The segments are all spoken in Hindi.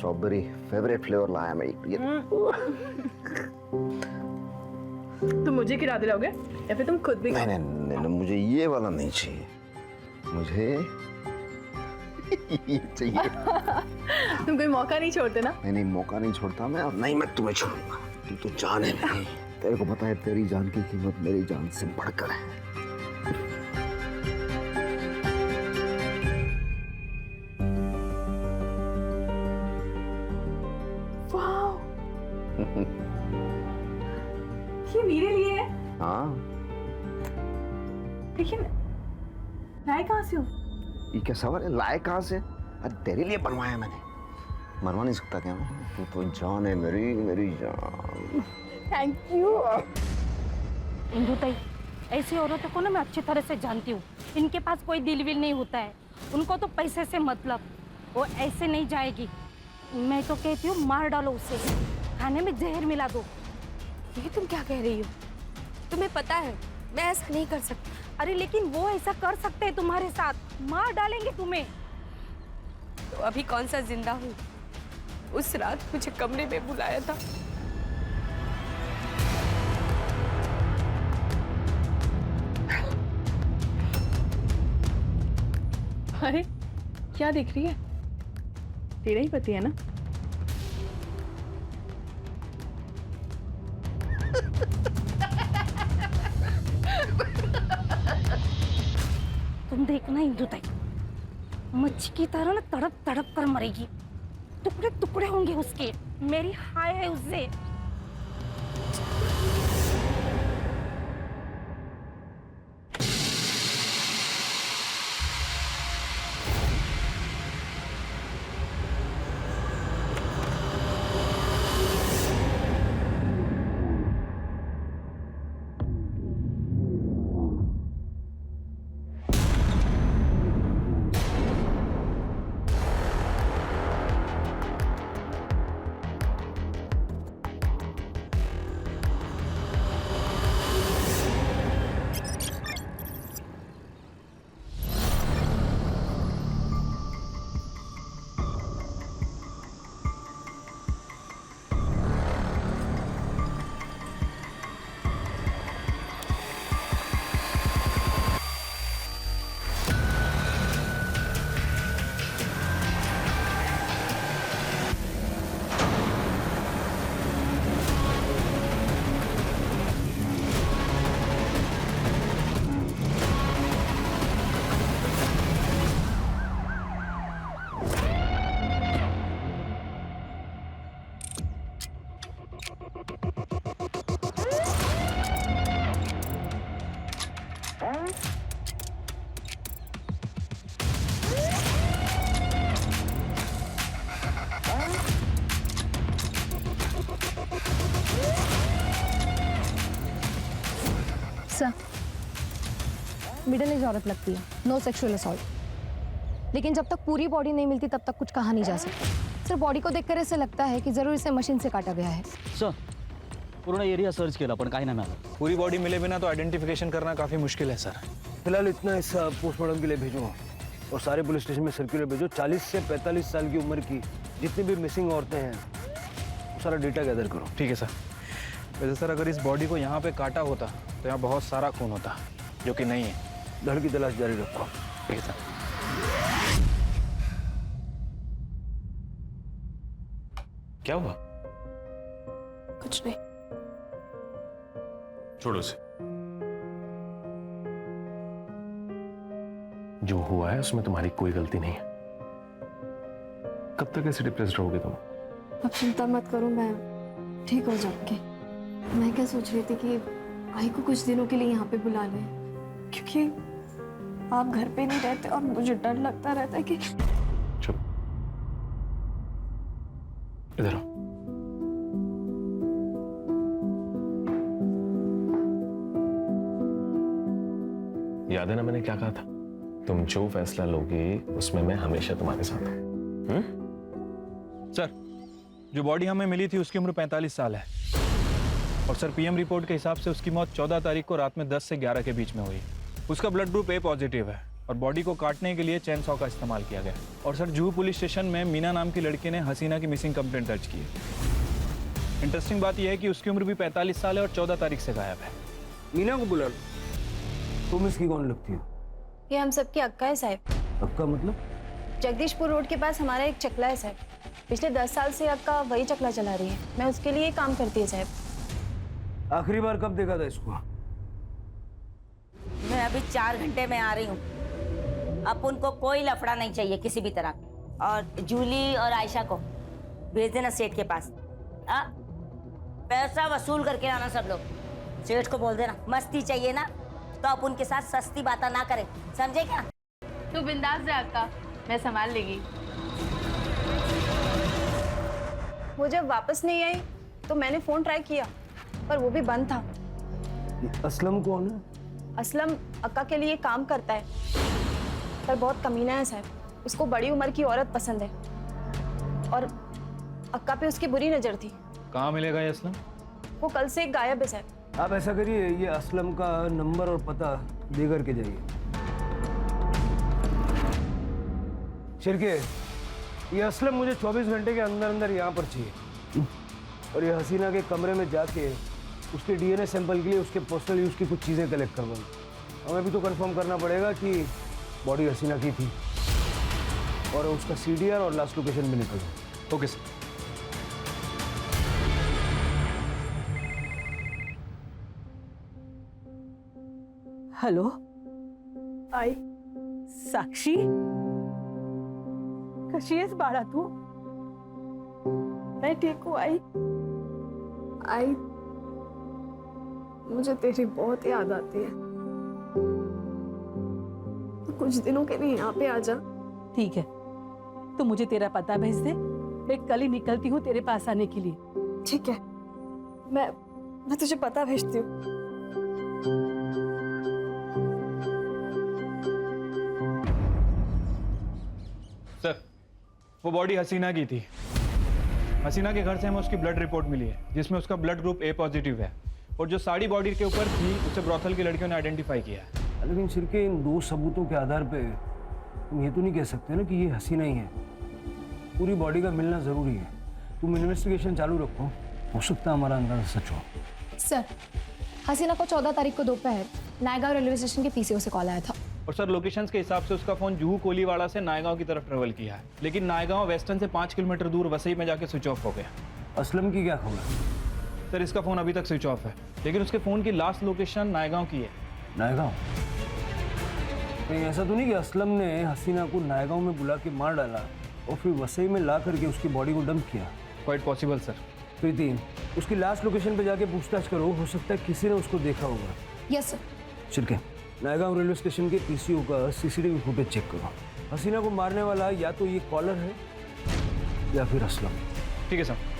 स्ट्रॉबेरी फेवरेट फ्लेवर लाया मैं ये। तुम मुझे खिला दिलाओगे या फिर तुम खुद भी? नहीं नहीं नहीं, मुझे ये वाला नहीं चाहिए, मुझे ये चाहिए। तुम कोई मौका नहीं छोड़ते ना? नहीं नहीं, मौका नहीं छोड़ता मैं, और नहीं मैं तुम्हें छोड़ूंगा। तू तो जान है मेरी, तेरे को पता है तेरी जान की कीमत मेरी जान से बढ़कर है। वाह, ये मेरे लिए है। हाँ, लेकिन लाए कहाँ से हो? ये क्या सवाल है, लाए कहाँ से? अरे तेरे लिए बनवाया मैंने, मरवा नहीं सकता क्या मैं? तू तो जान है मेरी, मेरी जान। Thank you. इंदु ताई, ऐसी औरतों को ना मैं अच्छी तरह से जानती हूँ। इनके पास कोई दिल विल नहीं होता है, उनको तो पैसे से मतलब। वो ऐसे नहीं जाएगी। मैं तो कहती हूँ मार डालो उसे, खाने में जहर मिला दो। ये तुम क्या कह रही हो? तुम्हें पता है मैं ऐसा नहीं कर सकती। अरे लेकिन वो ऐसा कर सकते हैं तुम्हारे साथ, मार डालेंगे तुम्हें। तो अभी कौन सा जिंदा हूँ? उस रात मुझे कमरे में बुलाया था। अरे क्या देख रही है? तेरा ही पति है ना? तुम देखना इंदु ताई, मच्छी की तरह ना तड़प तड़प कर मरेगी। टुकड़े टुकड़े होंगे उसके। मेरी हाय है उससे। मिडिल एज औरत लगती है, नो सेक्सुअल असॉल्ट। लेकिन जब तक पूरी बॉडी नहीं मिलती तब तक कुछ कहा नहीं जा सकता। सिर्फ बॉडी को देखकर ऐसे लगता है कि जरूर इसे मशीन से काटा गया है। सर, पूर्ण एरिया सर्च केला पण काही नाही मिळालं। पूरी बॉडी मिले बिना तो आइडेंटिफिकेशन करना काफी मुश्किल है सर। फिलहाल इतना इस पोस्टमार्टम के लिए भेजो और सारे पुलिस स्टेशन में सर्कुलर भेजो। 40 से 45 साल की उम्र की जितनी भी मिसिंग औरतें हैं वो सारा डेटा गैदर करो। ठीक है सर। वैसे सर अगर इस बॉडी को यहाँ पे काटा होता तो यहाँ बहुत सारा खून होता, जो कि नहीं है। धड़ की तलाश जारी रखो। ठीक है सर। क्या हुआ? कुछ नहीं। छोड़ो इसे। जो हुआ है उसमें तुम्हारी कोई गलती नहीं है। कब तक ऐसे डिप्रेस्ड रहोगे तुम? अब चिंता मत करो, मैं ठीक हो जाऊंगी। मैं क्या सोच रही थी कि भाई को कुछ दिनों के लिए यहाँ पे बुला लें, क्योंकि आप घर पे नहीं रहते और मुझे डर लगता रहता है कि। चुप, इधर आओ। याद है ना मैंने क्या कहा था? तुम जो फैसला लोगे उसमें मैं हमेशा तुम्हारे साथ हूं। सर, जो बॉडी हमें मिली थी उसकी उम्र 45 साल है और सर पीएम रिपोर्ट के हिसाब से उसकी मौत 14 तारीख को रात में 10 से 11 के बीच में हुई। उसका ब्लड ग्रुप ए पॉजिटिव है और बॉडी को काटने के लिए चैन सॉ का इस्तेमाल किया गया। और सर जुहू पुलिस स्टेशन में मीना नाम की लड़की ने हसीना की मिसिंग कंप्लेंट दर्ज की है। इंटरेस्टिंग बात यह है कि उसकी उम्र भी 45 साल है और 14 तारीख से गायब है। मीना को बुला लो। तुम इसकी कौन लगती हो? ये हम सबकी अक्का है साहब। अक्का मतलब? जगदीशपुर रोड के पास हमारा एक चकला है साहब। पिछले 10 साल से अक्का वही चकला चला रही है। मैं उसके लिए काम करती है साहब। आखिरी बार कब देखा था इसको? मैं अभी 4 घंटे में आ रही हूँ। अब उनको कोई लफड़ा नहीं चाहिए किसी भी तरह। और जूली और आयशा को भेज देना सेठ के पास। पैसा वसूल करके आना सब लोग। सेठ को बोल देना मस्ती चाहिए ना तो आप उनके साथ सस्ती बातें ना करें, समझे क्या? तू बिंदास जा अक्का, मैं संभाल लेगी। वो जब वापस नहीं आई तो मैंने फोन ट्राई किया पर वो भी बंद था। असलम कौन है? असलम अक्का के लिए काम करता है पर बहुत कमीना है साहब। उसको बड़ी उम्र की औरत पसंद है और अक्का पे उसकी बुरी नजर थी। कहाँ मिलेगा ये असलम? वो कल से गायब है साहब। आप ऐसा करिए, ये असलम का नंबर और पता दे करके जाइए। शिरके, ये असलम मुझे 24 घंटे के अंदर अंदर यहाँ पर चाहिए। और ये हसीना के कमरे में जाके उसके डीएनए सैंपल के लिए उसके पर्सनल यूज की कुछ चीज़ें कलेक्ट करवाऊँ। हमें भी तो कंफर्म करना पड़ेगा कि बॉडी हसीना की थी और उसका सीडीआर और लास्ट लोकेशन भी निकल जाए। Okay sir. हॅलो आई साक्षी, कशी आहेस बाळा तू? मैं ठीक हूँ आई। आई मुझे तेरी बहुत याद आती है। तो कुछ दिनों के लिए यहाँ पे आ जा। ठीक है, तू मुझे तेरा पता भेज दे। मैं कल ही निकलती हूँ तेरे पास आने के लिए। ठीक है, मैं तुझे पता भेजती हूँ। सर वो बॉडी हसीना की थी। हसीना के घर से हमें उसकी ब्लड रिपोर्ट मिली है जिसमें उसका ब्लड ग्रुप ए पॉजिटिव है। और जो साड़ी बॉडी के ऊपर थी उसे ब्रॉथल की लड़कियों ने आइडेंटिफाई किया है। लेकिन शिरके, इन 2 सबूतों के आधार पे तुम ये तो नहीं कह सकते ना कि ये हसीना ही है। पूरी बॉडी का मिलना जरूरी है। तुम इन्वेस्टिगेशन चालू रखो, हो सकता है हमारा अंदाजा सच हो। सर, हसीना को 14 तारीख को दोपहर नायगांव रेलवे स्टेशन के पीसीओ से कॉल आया था। और सर लोकेशंस के हिसाब से उसका फोन जुहू कोलीवाड़ा से नायगांव की तरफ ट्रेवल किया है, लेकिन नायगांव वेस्टर्न से 5 किलोमीटर दूर वसई में जाके स्विच ऑफ हो गया। असलम की क्या खबर? सर इसका फोन अभी तक स्विच ऑफ है, लेकिन उसके फोन की लास्ट लोकेशन नायगांव की है। नायगांव? कहीं ऐसा तो नहीं कि असलम ने हसीना को नायगांव में बुला के मार डाला और फिर वसई में ला करके उसकी बॉडी को डंप किया? Quite possible sir. प्रीति, उसकी लास्ट लोकेशन पे जाके पूछताछ करो, हो सकता है किसी ने उसको देखा होगा। Yes sir. Shirke, Naigaon railway station के पीसीओ का सीसीटीवी फुटेज चेक करो। हसीना को मारने वाला या तो ये कॉलर है या फिर असलम। ठीक है सर।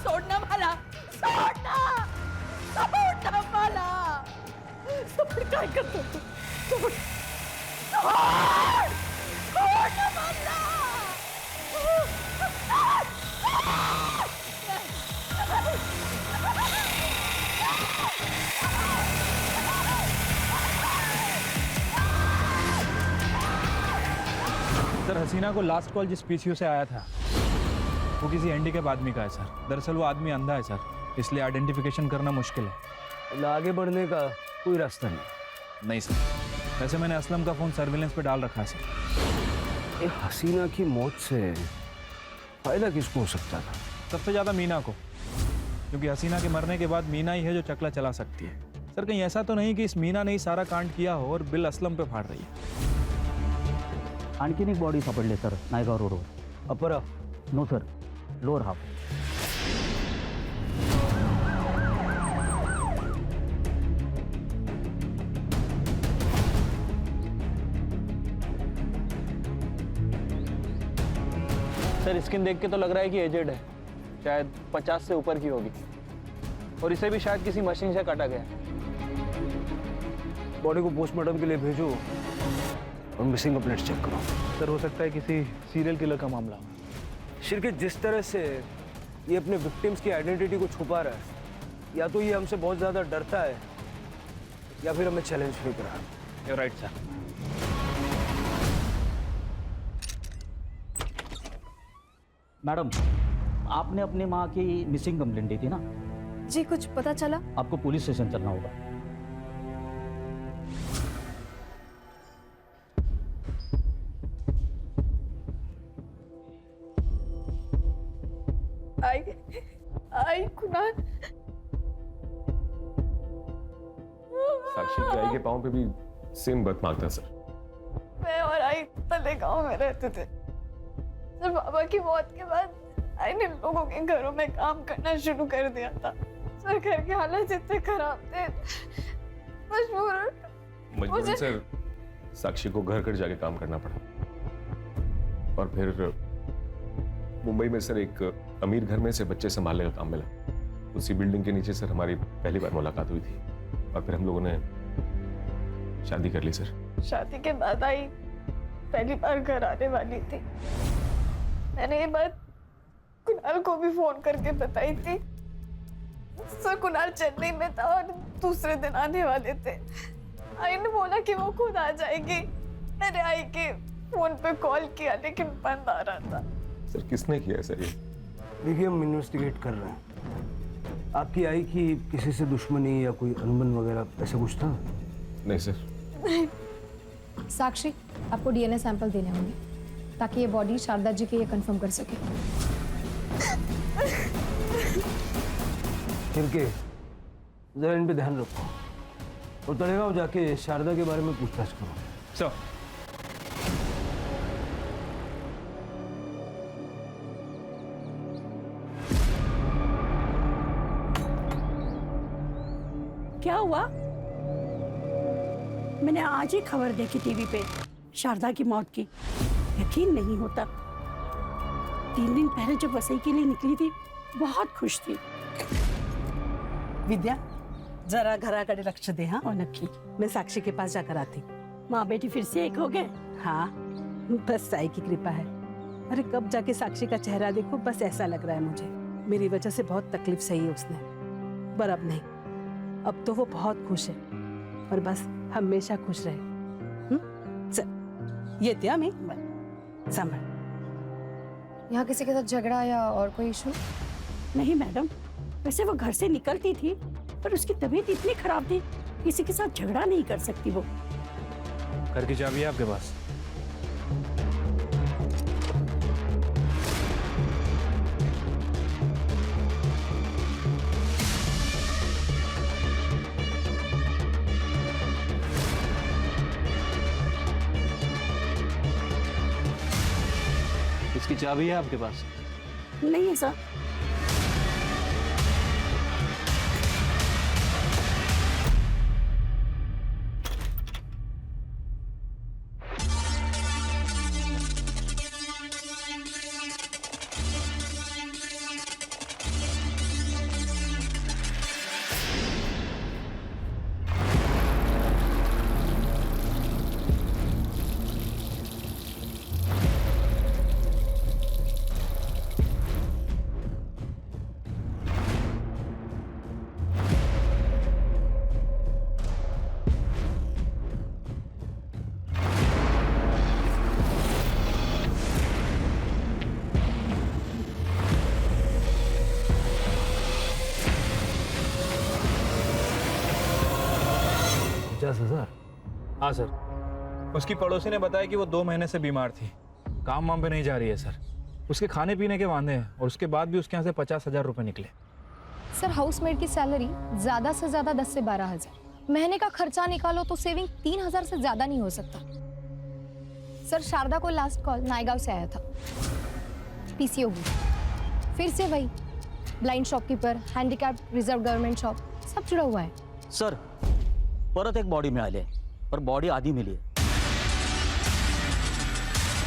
सोडना मला, सोडना, सोडना मला. सोड, काय करतो तू? सोड, सोड, सोड मला. सर हसीना को लास्ट कॉल जिस पीसीओ से आया था वो किसी हैंडीकैप आदमी का है सर। दरअसल वो आदमी अंधा है सर, इसलिए आइडेंटिफिकेशन करना मुश्किल है। मतलब आगे बढ़ने का कोई रास्ता नहीं? नहीं सर। वैसे मैंने असलम का फ़ोन सर्विलेंस पे डाल रखा है सर। ये हसीना की मौत से फायदा किसको हो सकता था? सबसे ज़्यादा मीना को, क्योंकि हसीना के मरने के बाद मीना ही है जो चकला चला सकती है। सर कहीं ऐसा तो नहीं कि इस मीना ने ही सारा कांड किया हो और बिल असलम पे फाड़ रही है? आणखीन एक बॉडी सापडली सर नायगाव रोडवर. Upper no sir, lower half. Sir skin देख के तो लग रहा है कि एजेड है, शायद 50 से ऊपर की होगी, और इसे भी शायद किसी मशीन से काटा गया है। बॉडी को पोस्टमार्टम के लिए भेजो और मिसिंग कंप्लेंट्स चेक करो। सर हो सकता है किसी सीरियल किलर का मामला हो। शिरके, जिस तरह से ये अपने विक्टिम्स की आइडेंटिटी को छुपा रहा है, या तो ये हमसे बहुत ज़्यादा डरता है या फिर हमें चैलेंज नहीं कर रहा। You right sir. मैडम, आपने अपनी माँ की मिसिंग कंप्लेंट दी थी ना? जी, कुछ पता चला? आपको पुलिस स्टेशन चलना होगा। आई कुणाल, साक्षी की आई के पाँव पे भी सेम बर्थ मार्क था सर। मैं और आई तले गांव में रहते थे। सर बाबा की मौत के बाद आई ने लोगों के घरों में काम करना शुरू कर दिया था। सर घर के हालात इतने खराब थे, मजबूरन सर साक्षी को घर घर जाके काम करना पड़ा, और फिर मुंबई में सर एक अमीर घर में से बच्चे संभालने का काम मिला। उसी बिल्डिंग के नीचे सर हमारी पहली बार मुलाकात हुई थी, और फिर हम लोगों ने शादी कर ली सर। शादी के बाद आई पहली बार घर आने वाली थी। मैंने ये बात कुणाल को भी फोन करके बताई थी। सर कुणाल चेन्नई में था और दूसरे दिन आने वाले थे। आई ने बोला कि वो खुद आ जाएगी। मैंने आई के फोन पे कॉल किया लेकिन बंद आ रहा था। सर किसने किया सर ये? देखिए, हम इन्वेस्टिगेट कर रहे हैं। आपकी आई की किसी से दुश्मनी या कोई अनबन वगैरह ऐसा कुछ था? नहीं सर। साक्षी, आपको डीएनए सैंपल देने होंगे ताकि ये बॉडी शारदा जी के ये कंफर्म कर सके। फिर जरा इन पे ध्यान रखो और तलेगांव जाके शारदा के बारे में पूछताछ करो। सर क्या हुआ? मैंने आज ही खबर देखी टीवी पे शारदा की मौत की। यकीन नहीं होता। 3 दिन पहले जब वसई के लिए निकली थी बहुत खुश थी। विद्या, जरा घराकडे लक्ष दे। हाँ, और नक्की मैं साक्षी के पास जाकर आती। माँ बेटी फिर से एक हो गए। हाँ, बस साई की कृपा है। अरे कब जाके साक्षी का चेहरा देखो, बस ऐसा लग रहा है मुझे मेरी वजह से बहुत तकलीफ सही है उसने, पर अब नहीं। अब तो वो बहुत खुश है और बस हमेशा खुश रहे। चल ये दिया मैं संभाल। यहाँ किसी के साथ झगड़ा या और कोई इशू? नहीं मैडम, वैसे वो घर से निकलती थी पर उसकी तबीयत इतनी खराब थी, किसी के साथ झगड़ा नहीं कर सकती वो। घर की चाबी है आपके पास? इसकी चाबी है आपके पास? नहीं है सर। हाँ सर, उसकी पड़ोसी ने बताया कि वो 2 महीने से बीमार थी, काम वाम पे नहीं जा रही है सर। उसके खाने पीने के वांदे हैं और उसके बाद भी उसके यहाँ से 50,000 रुपए निकले। सर हाउसमेड की सैलरी ज़्यादा से ज़्यादा 10 से 12,000। महीने का खर्चा निकालो तो सेविंग 3,000 से ज़्यादा नहीं हो सकता। सर शारदा को लास्ट कॉल नायगांव से आया था। पीसीओ फिर से वही blind shopkeeper, handicap reserve government shop सब जुड़ा हुआ है। सर परत एक बॉडी मिळाली आहे, पर बॉडी आधी मिली आहे।